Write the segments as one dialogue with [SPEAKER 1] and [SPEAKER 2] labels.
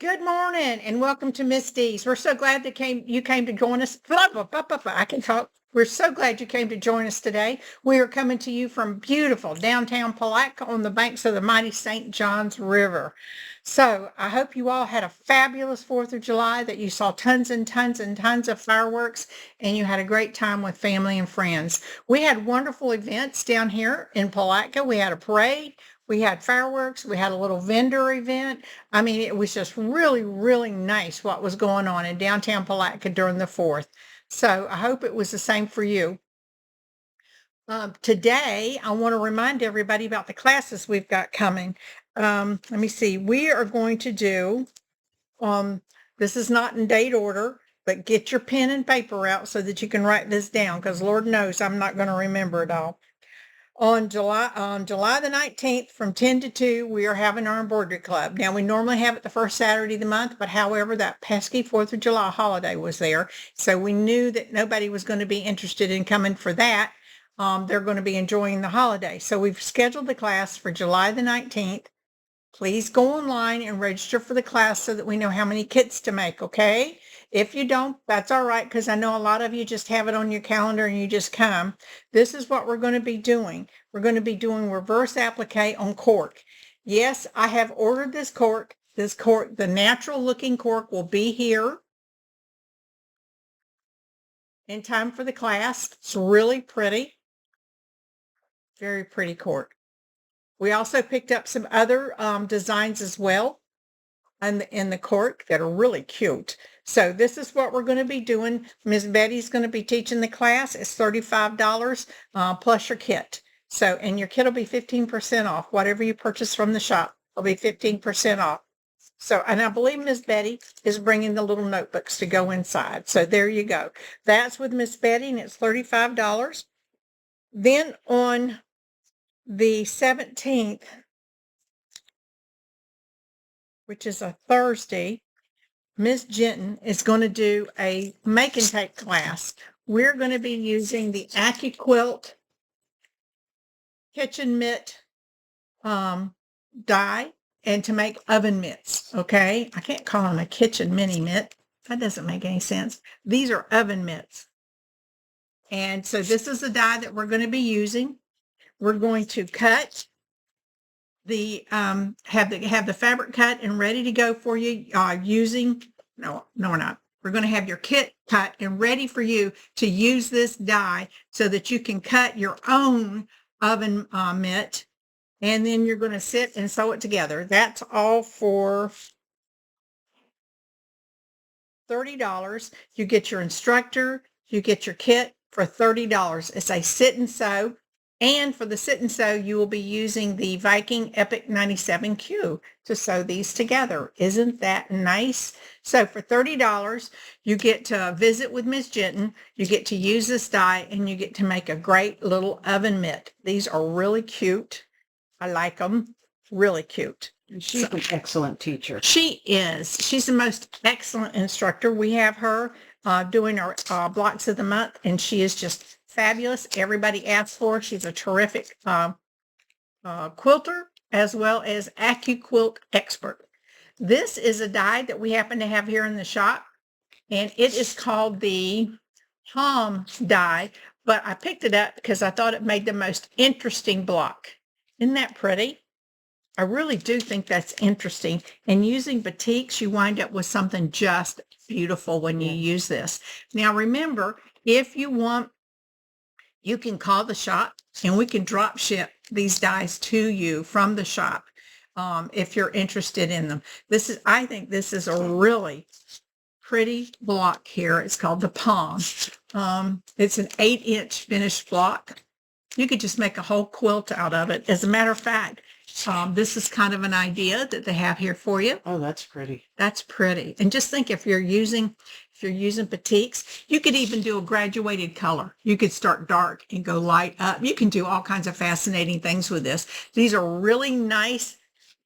[SPEAKER 1] Good morning and welcome to Miss D's. We're so glad that you came to join us. I can talk. We're so glad you came to join us today. We are coming to you from beautiful downtown Palatka on the banks of the mighty St. Johns River. So I hope you all had a fabulous 4th of July, that you saw tons and tons and tons of fireworks, and you had a great time with family and friends. We had wonderful events down here in Palatka. We had a parade. We had fireworks. We had a little vendor event. I mean, it was just really, really nice what was going on in downtown Palatka during the 4th. So I hope it was the same for you. Today, I want to remind everybody about the classes we've got coming. Let me see. We are going to do, this is not in date order, but get your pen and paper out so that you can write this down, because Lord knows I'm not going to remember it all. On July the 19th from 10 to 2, we are having our embroidery club. Now, we normally have it the first Saturday of the month, but however, that pesky 4th of July holiday was there. So we knew that nobody was going to be interested in coming for that. They're going to be enjoying the holiday. So we've scheduled the class for July the 19th. Please go online and register for the class so that we know how many kits to make, okay? If you don't, that's all right, because I know a lot of you just have it on your calendar and you just come. This is what we're going to be doing. We're going to be doing reverse applique on cork. Yes, I have ordered this cork. This cork, the natural looking cork, will be here in time for the class. It's really pretty. Very pretty cork. We also picked up some other designs as well in the cork that are really cute. So this is what we're going to be doing. Ms. Betty's going to be teaching the class. It's $35 plus your kit. So, and your kit will be 15% off. Whatever you purchase from the shop will be 15% off. So, and I believe Ms. Betty is bringing the little notebooks to go inside. So there you go. That's with Ms. Betty, and it's $35. Then on the 17th, which is a Thursday, Ms. Jenton is going to do a make and take class. We're going to be using the AccuQuilt kitchen mitt die and to make oven mitts, okay? I can't call them a kitchen mini mitt. That doesn't make any sense. These are oven mitts. And so this is the die that we're going to be using. We're going to cut the have the fabric cut and ready to go for you using no we're not. We're going to have your kit cut and ready for you to use this die so that you can cut your own oven mitt, and then you're going to sit and sew it together. That's all for $30. You get your instructor, you get your kit for $30. It's a sit and sew. And for the sit and sew, you will be using the Viking Epic 97Q to sew these together. Isn't that nice? So for $30, you get to visit with Ms. Jenton, you get to use this die, and you get to make a great little oven mitt. These are really cute. I like them. Really cute.
[SPEAKER 2] She's an excellent teacher.
[SPEAKER 1] She is. She's the most excellent instructor. We have her doing our blocks of the month, and she is just fabulous. Everybody asks for her. She's a terrific quilter as well as AccuQuilt expert. This is a die that we happen to have here in the shop, and it is called the Palm die, but I picked it up because I thought it made the most interesting block. Isn't that pretty? I really do think that's interesting. And using batiks, you wind up with something just beautiful when you use this. Now, remember, if you want, you can call the shop and we can drop ship these dies to you from the shop if you're interested in them. I think this is a really pretty block here. It's called the Palm. It's an 8-inch finished block. You could just make a whole quilt out of it. As a matter of fact, this is kind of an idea that they have here for you.
[SPEAKER 2] Oh, that's pretty.
[SPEAKER 1] That's pretty. And just think, if you're using batiks, you could even do a graduated color. You could start dark and go light up. You can do all kinds of fascinating things with this. These are really nice,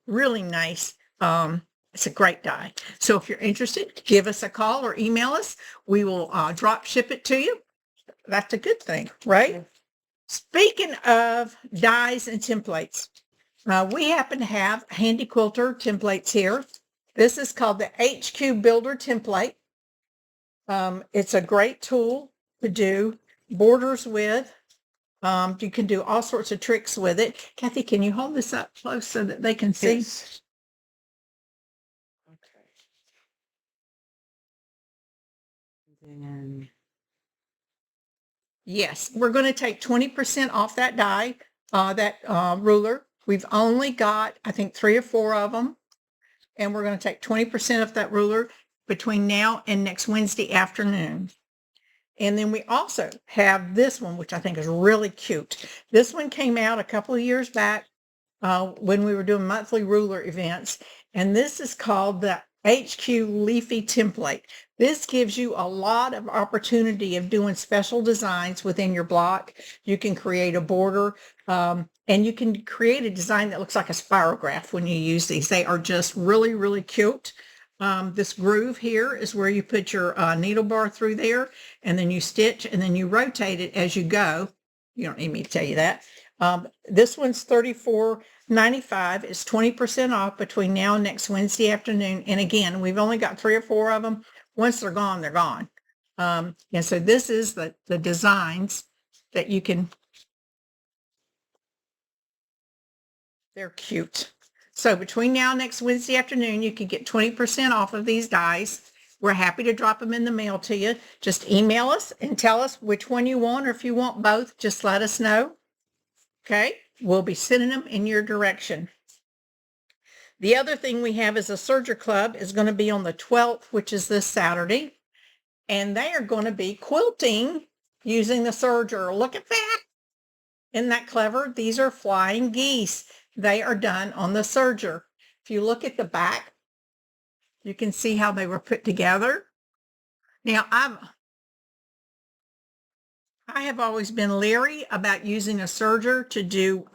[SPEAKER 1] really nice. It's a great die. So if you're interested, give us a call or email us. We will drop ship it to you. That's a good thing, right? Yeah. Speaking of dies and templates, we happen to have Handy Quilter templates here. This is called the HQ Builder Template. It's a great tool to do borders with. You can do all sorts of tricks with it. Kathy, can you hold this up close so that they can see?
[SPEAKER 2] Yes. Okay. Then
[SPEAKER 1] Yes, we're going to take 20% off that die, ruler. We've only got, I think, 3 or 4 of them. And we're going to take 20% of that ruler between now and next Wednesday afternoon. And then we also have this one, which I think is really cute. This one came out a couple of years back when we were doing monthly ruler events. And this is called the HQ Leafy Template. This gives you a lot of opportunity of doing special designs within your block. You can create a border and you can create a design that looks like a spirograph when you use these. They are just really, really cute. This groove here is where you put your needle bar through there, and then you stitch, and then you rotate it as you go. You don't need me to tell you that. This one's $34.95. It's 20% off between now and next Wednesday afternoon. And again, we've only got 3 or 4 of them. Once they're gone, they're gone. And so this is the designs that you can. They're cute. So between now and next Wednesday afternoon, you can get 20% off of these dies. We're happy to drop them in the mail to you. Just email us and tell us which one you want, or if you want both, just let us know. Okay, we'll be sending them in your direction. The other thing we have is a Serger Club is going to be on the 12th, which is this Saturday. And they are going to be quilting using the Serger. Look at that. Isn't that clever? These are flying geese. They are done on the Serger. If you look at the back, you can see how they were put together. Now, I have always been leery about using a serger to do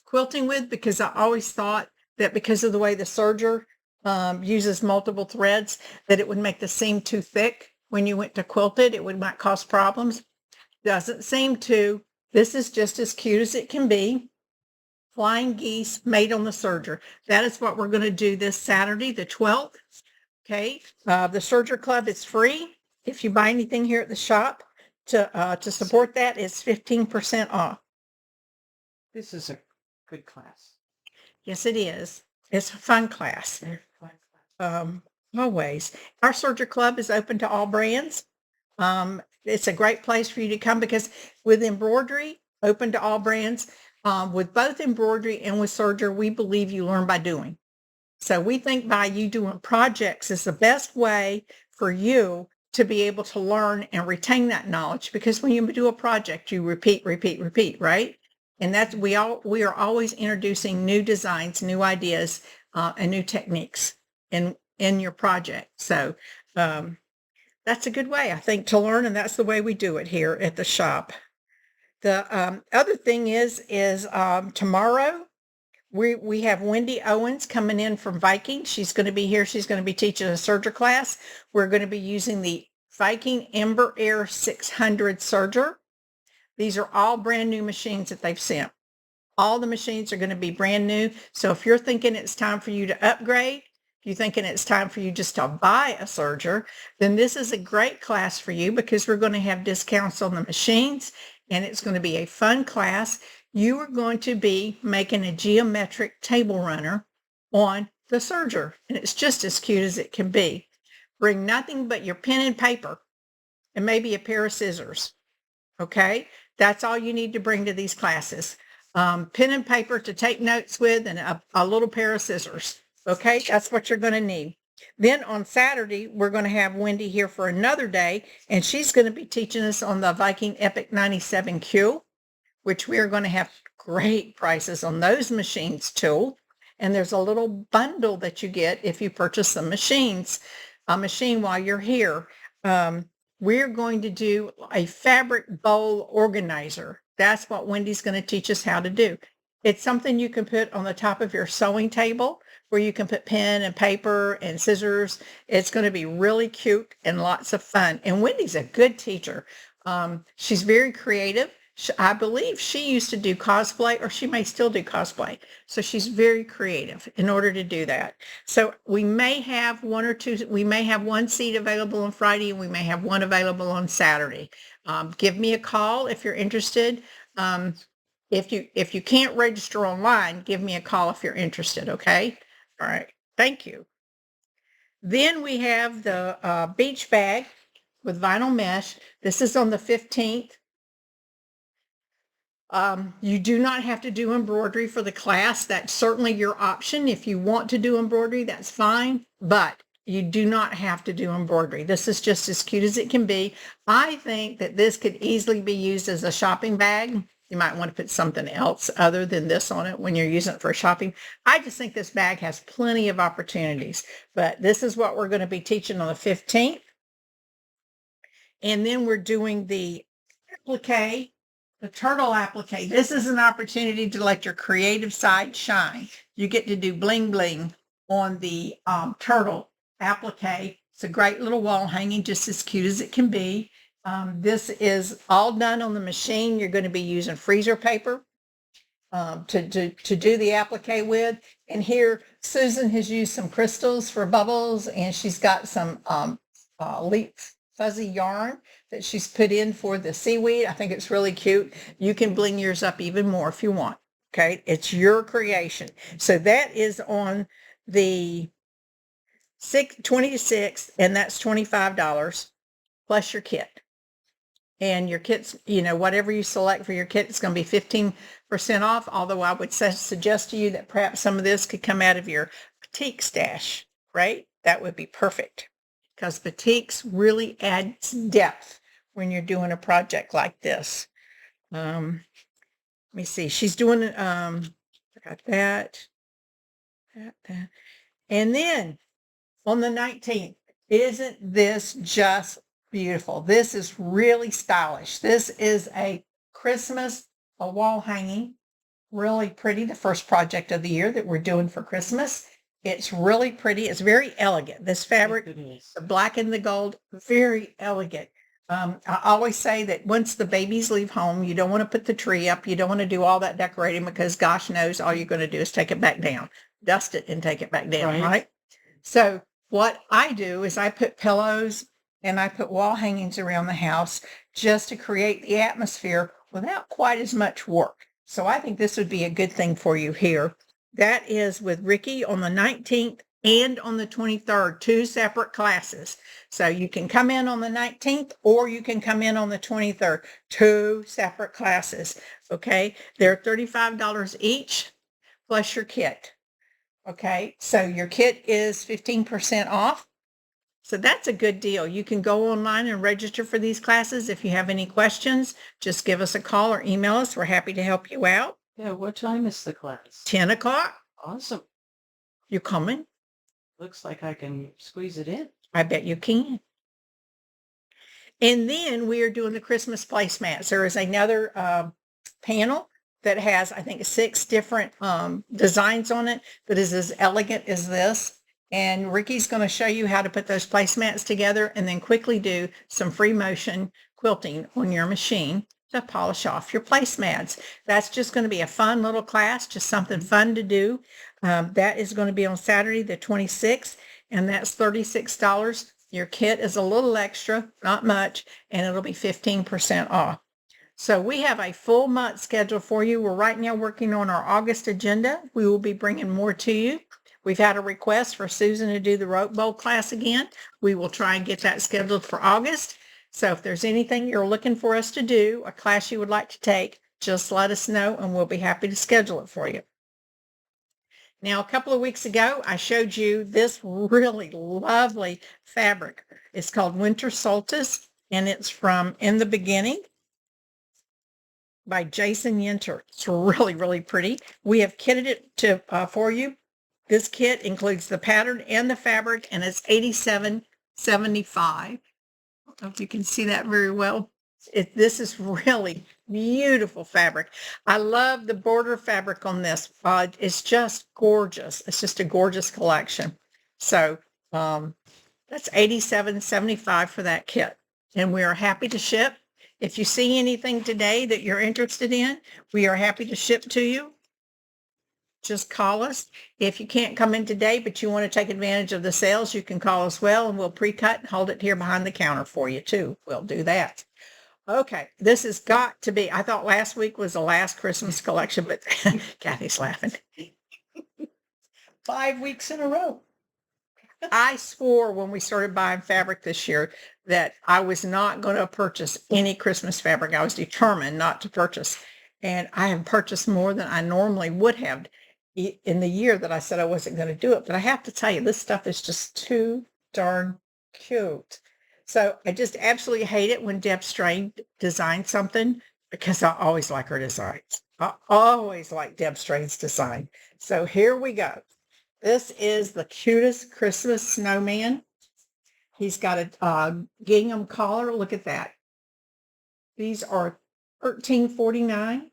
[SPEAKER 1] quilting with, because I always thought that because of the way the serger uses multiple threads, that it would make the seam too thick when you went to quilt it. It might cause problems. Doesn't seem to. This is just as cute as it can be. Flying geese made on the serger. That is what we're going to do this Saturday, the 12th. Okay. The Serger Club is free. If you buy anything here at the shop to support that, it's 15% off.
[SPEAKER 2] this is a good class.
[SPEAKER 1] Yes, it is. It's a fun class.
[SPEAKER 2] Very fun class.
[SPEAKER 1] Always. Our Serger Club is open to all brands. It's a great place for you to come, because with embroidery, open to all brands. With both embroidery and with serger, we believe you learn by doing. So we think by you doing projects is the best way for you to be able to learn and retain that knowledge, because when you do a project, you repeat, right? And that's, we are always introducing new designs, new ideas, and new techniques in your project. So that's a good way, I think, to learn, and that's the way we do it here at the shop. The other thing is tomorrow we have Wendy Owens coming in from Viking. She's going to be here. She's going to be teaching a serger class. We're going to be using the Viking Ember Air 600 serger. These are all brand new machines that they've sent. All the machines are going to be brand new. So if you're thinking it's time for you to upgrade, if you're thinking it's time for you just to buy a serger, then this is a great class for you, because we're going to have discounts on the machines. And it's going to be a fun class. You are going to be making a geometric table runner on the serger, and it's just as cute as it can be. Bring nothing but your pen and paper and maybe a pair of scissors. Okay, that's all you need to bring to these classes. Pen and paper to take notes with, and a little pair of scissors. Okay, that's what you're going to need. Then on Saturday, we're going to have Wendy here for another day, and she's going to be teaching us on the Viking Epic 97Q, which we are going to have great prices on those machines too. And there's a little bundle that you get if you purchase a machine while you're here. We're going to do a fabric bowl organizer. That's what Wendy's going to teach us how to do. It's something you can put on the top of your sewing table, where you can put pen and paper and scissors. It's going to be really cute and lots of fun. And Wendy's a good teacher. She's very creative. I believe she used to do cosplay, or she may still do cosplay. So she's very creative in order to do that. So we may have one or two, we may have one seat available on Friday, and we may have one available on Saturday. Give me a call if you're interested. If you can't register online, give me a call if you're interested. Okay. All right. Thank you. Then we have the beach bag with vinyl mesh. This is on the 15th. You do not have to do embroidery for the class. That's certainly your option. If you want to do embroidery, that's fine, but you do not have to do embroidery. This is just as cute as it can be. I think that this could easily be used as a shopping bag. You might want to put something else other than this on it when you're using it for shopping. I just think this bag has plenty of opportunities, but this is what we're going to be teaching on the 15th. And then we're doing the applique, the turtle applique. This is an opportunity to let your creative side shine. You get to do bling bling on the turtle applique. It's a great little wall hanging, just as cute as it can be. This is all done on the machine. You're going to be using freezer paper to do the applique with. And here, Susan has used some crystals for bubbles, and she's got some fuzzy yarn that she's put in for the seaweed. I think it's really cute. You can bling yours up even more if you want. Okay, it's your creation. So that is on the 26th, and that's $25 plus your kit. And your kit's, whatever you select for your kit, it's going to be 15% off. Although I would suggest to you that perhaps some of this could come out of your batik stash, right? That would be perfect, because batiks really adds depth when you're doing a project like this. Let me see. She's doing, I got that. And then on the 19th, isn't this just beautiful? This is really stylish. This is a Christmas wall hanging. Really pretty. The first project of the year that we're doing for Christmas. It's really pretty. It's very elegant. This fabric, the black and the gold, very elegant. I always say that once the babies leave home, you don't want to put the tree up. You don't want to do all that decorating, because gosh knows all you're going to do is take it back down, dust it and take it back down, right? So what I do is I put pillows and I put wall hangings around the house just to create the atmosphere without quite as much work. So I think this would be a good thing for you here. That is with Ricky on the 19th and on the 23rd, 2 separate classes. So you can come in on the 19th or you can come in on the 23rd, 2 separate classes. Okay. They're $35 each plus your kit. Okay. So your kit is 15% off. So that's a good deal. You can go online and register for these classes. If you have any questions, just give us a call or email us. We're happy to help you out.
[SPEAKER 2] Yeah, what time is the class?
[SPEAKER 1] 10 o'clock.
[SPEAKER 2] Awesome.
[SPEAKER 1] You coming?
[SPEAKER 2] Looks like I can squeeze it in.
[SPEAKER 1] I bet you can. And then we are doing the Christmas placemats. There is another panel that has, I think, 6 different designs on it that is as elegant as this. And Ricky's going to show you how to put those placemats together and then quickly do some free motion quilting on your machine to polish off your placemats. That's just going to be a fun little class, just something fun to do. That is going to be on Saturday, the 26th, and that's $36. Your kit is a little extra, not much, and it'll be 15% off. So we have a full month schedule for you. We're right now working on our August agenda. We will be bringing more to you. We've had a request for Susan to do the rope bowl class again. We will try and get that scheduled for August. So if there's anything you're looking for us to do, a class you would like to take, just let us know and we'll be happy to schedule it for you. Now, a couple of weeks ago, I showed you this really lovely fabric. It's called Winter Solstice, and it's from In the Beginning by Jason Yenter. It's really, really pretty. We have kitted it for you. This kit includes the pattern and the fabric, and it's $87.75. I don't know if you can see that very well. This is really beautiful fabric. I love the border fabric on this. It's just gorgeous. It's just a gorgeous collection. So that's $87.75 for that kit. And we are happy to ship. If you see anything today that you're interested in, we are happy to ship to you. Just call us. If you can't come in today, but you want to take advantage of the sales, you can call us well, and we'll pre-cut and hold it here behind the counter for you too. We'll do that. Okay, this has got to be, I thought last week was the last Christmas collection, but Kathy's laughing.
[SPEAKER 2] 5 weeks in a row.
[SPEAKER 1] I swore when we started buying fabric this year that I was not going to purchase any Christmas fabric. I was determined not to purchase. And I have purchased more than I normally would have in the year that I said I wasn't going to do it. But I have to tell you, this stuff is just too darn cute. So I just absolutely hate it when Deb Strain designs something because I always like her designs. I always like Deb Strain's design. So here we go. This is the cutest Christmas snowman. He's got a gingham collar. Look at that. These are $13.49.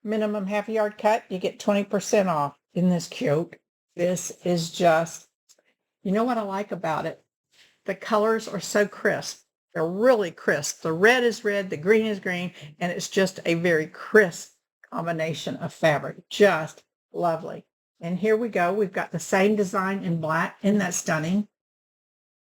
[SPEAKER 1] Minimum half yard cut. You get 20% off. Isn't this cute? This is just, you know what I like about it? The colors are so crisp. They're really crisp. The red is red, the green is green, and it's just a very crisp combination of fabric. Just lovely. And here we go. We've got the same design in black. Isn't that stunning?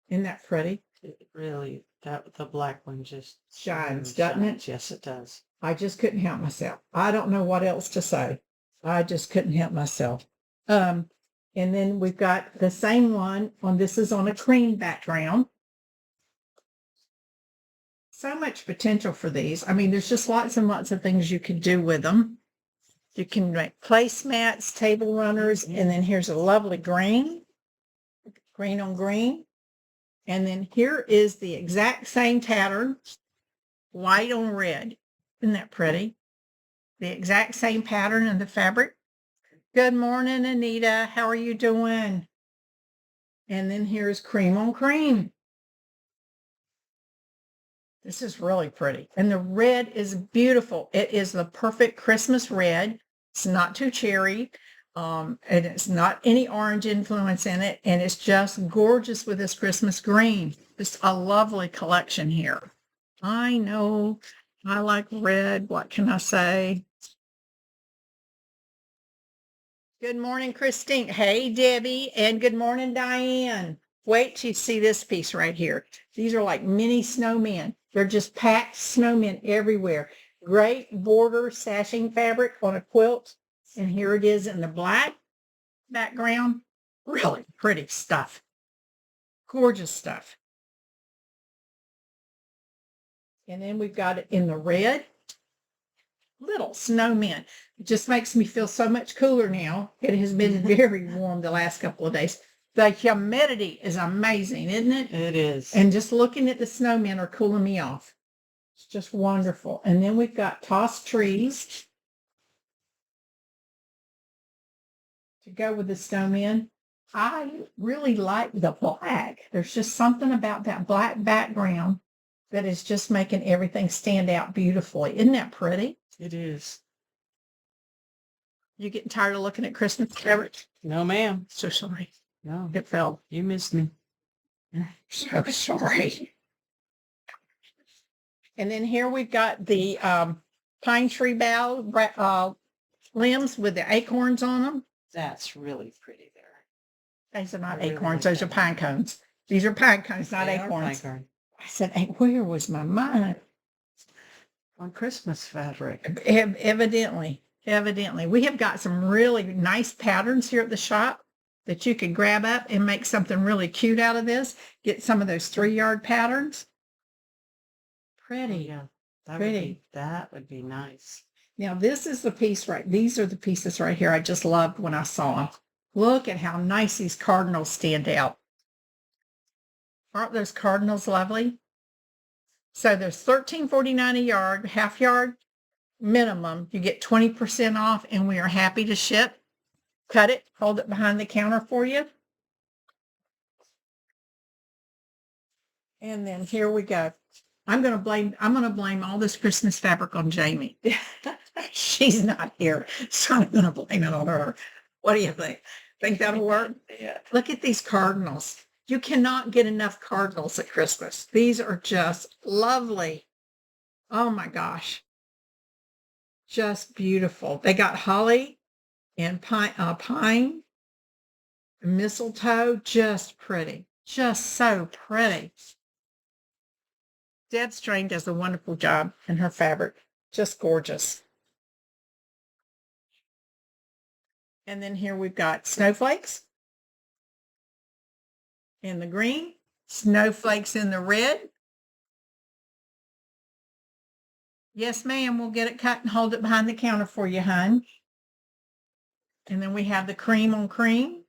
[SPEAKER 1] Isn't that pretty?
[SPEAKER 2] It really, the black one just
[SPEAKER 1] Shines, doesn't it?
[SPEAKER 2] shines. Yes, it does.
[SPEAKER 1] I just couldn't help myself. I don't know what else to say. I just couldn't help myself. And then we've got the same one on, this is on a cream background. So much potential for these. I mean, there's just lots and lots of things you can do with them. You can make placemats, table runners, and then here's a lovely green on green. And then here is the exact same pattern, white on red. Isn't that pretty? The exact same pattern in the fabric. Good morning, Anita. How are you doing? And then here's cream on cream. This is really pretty. And the red is beautiful. It is the perfect Christmas red. It's not too cherry. And it's not any orange influence in it. And it's just gorgeous with this Christmas green. Just a lovely collection here. I know I like red. What can I say? Good morning, Christine. Hey, Debbie. And good morning, Diane. Wait till you see this piece right here. These are like mini snowmen. They're just packed snowmen everywhere. Great border sashing fabric on a quilt. And here it is in the black background. Really pretty stuff. Gorgeous stuff. And then we've got it in the red. Little snowmen. It just makes me feel so much cooler now. It has been very warm the last couple of days. The humidity is amazing, isn't it?
[SPEAKER 2] It is.
[SPEAKER 1] And just looking at the snowmen are cooling me off. It's just wonderful. And then we've got tossed trees to go with the snowmen. I really like the black. There's just something about that black background that is just making everything stand out beautifully. Isn't that pretty?
[SPEAKER 2] It is.
[SPEAKER 1] You getting tired of looking at Christmas fabric?
[SPEAKER 2] No, ma'am.
[SPEAKER 1] So sorry.
[SPEAKER 2] No,
[SPEAKER 1] It fell.
[SPEAKER 2] you missed me.
[SPEAKER 1] So sorry. And then here we've got the pine tree bough limbs with the acorns on them.
[SPEAKER 2] That's really pretty there.
[SPEAKER 1] These are not
[SPEAKER 2] I really
[SPEAKER 1] acorns.
[SPEAKER 2] like
[SPEAKER 1] Those are
[SPEAKER 2] that.
[SPEAKER 1] pine cones. These are pine cones, not
[SPEAKER 2] They are
[SPEAKER 1] acorns.
[SPEAKER 2] pine cone.
[SPEAKER 1] I said, hey, where was my mind?
[SPEAKER 2] On Christmas fabric.
[SPEAKER 1] Evidently. We have got some really nice patterns here at the shop that you could grab up and make something really cute out of this. Get some of those 3-yard patterns. Pretty.
[SPEAKER 2] Yeah,
[SPEAKER 1] Pretty.
[SPEAKER 2] That would be nice.
[SPEAKER 1] Now this is the piece right. These are the pieces right here I just loved when I saw them. Look at how nice these cardinals stand out. Aren't those cardinals lovely? So there's $13.49 a yard, half yard minimum. You get 20% off, and we are happy to ship. Cut it, hold it behind the counter for you. And then here we go. I'm going to blame all this Christmas fabric on Jamie. She's not here, so I'm going to blame it on her. What do you think? Think that'll work?
[SPEAKER 2] Yeah.
[SPEAKER 1] Look at these cardinals. You cannot get enough cardinals at Christmas. These are just lovely. Oh my gosh. Just beautiful. They got holly and pine, mistletoe, just pretty. Just so pretty. Deb Strain does a wonderful job in her fabric. Just gorgeous. And then here we've got snowflakes in the green, snowflakes in the red. Yes, ma'am, we'll get it cut and hold it behind the counter for you, hon. And then we have the cream on cream.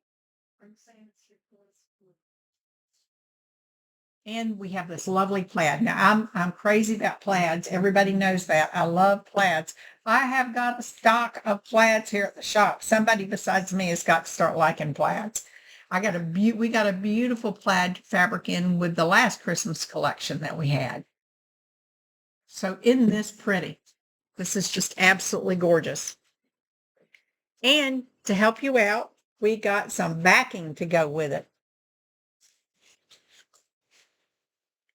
[SPEAKER 1] And we have this lovely plaid. Now, I'm crazy about plaids. Everybody knows that. I love plaids. I have got a stock of plaids here at the shop. Somebody besides me has got to start liking plaids. We got a beautiful plaid fabric in with the last Christmas collection that we had. So isn't this pretty? This is just absolutely gorgeous. And to help you out, we got some backing to go with it.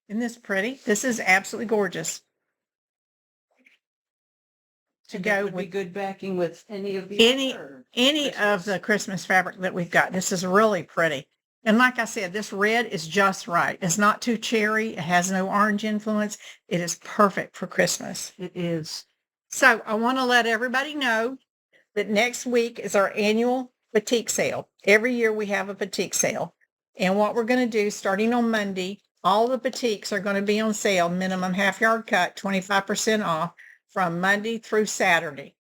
[SPEAKER 1] Isn't this pretty? This is absolutely gorgeous. To go
[SPEAKER 2] would be
[SPEAKER 1] with
[SPEAKER 2] good backing with any of the
[SPEAKER 1] any of the Christmas fabric that we've got. This is really pretty. And like I said, this red is just right. It's not too cherry. It has no orange influence. It is perfect for Christmas.
[SPEAKER 2] It is.
[SPEAKER 1] So I want to let everybody know that next week is our annual batik sale. Every year we have a batik sale. And what we're going to do starting on Monday, all the batiks are going to be on sale, minimum half yard cut, 25% off from Monday through Saturday.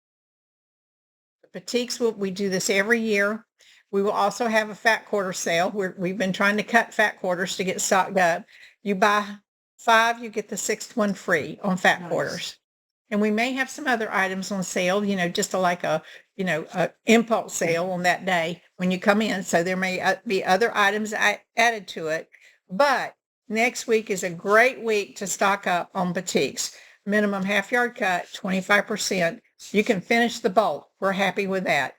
[SPEAKER 1] The batiks, we do this every year. We will also have a fat quarter sale. We've been trying to cut fat quarters to get stocked up. You buy 5, you get the 6th one free on fat quarters. And we may have some other items on sale, just like a impulse sale on that day when you come in. So there may be other items added to it. But next week is a great week to stock up on batiks. Minimum half yard cut, 25%. You can finish the bolt. We're happy with that.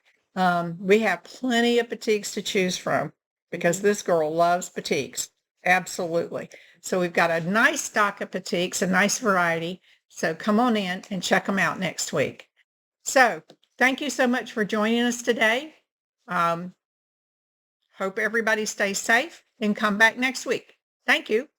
[SPEAKER 1] We have plenty of batiks to choose from because this girl loves batiks. Absolutely. So we've got a nice stock of batiks, a nice variety. So come on in and check them out next week. So thank you so much for joining us today. Hope everybody stays safe and come back next week. Thank you.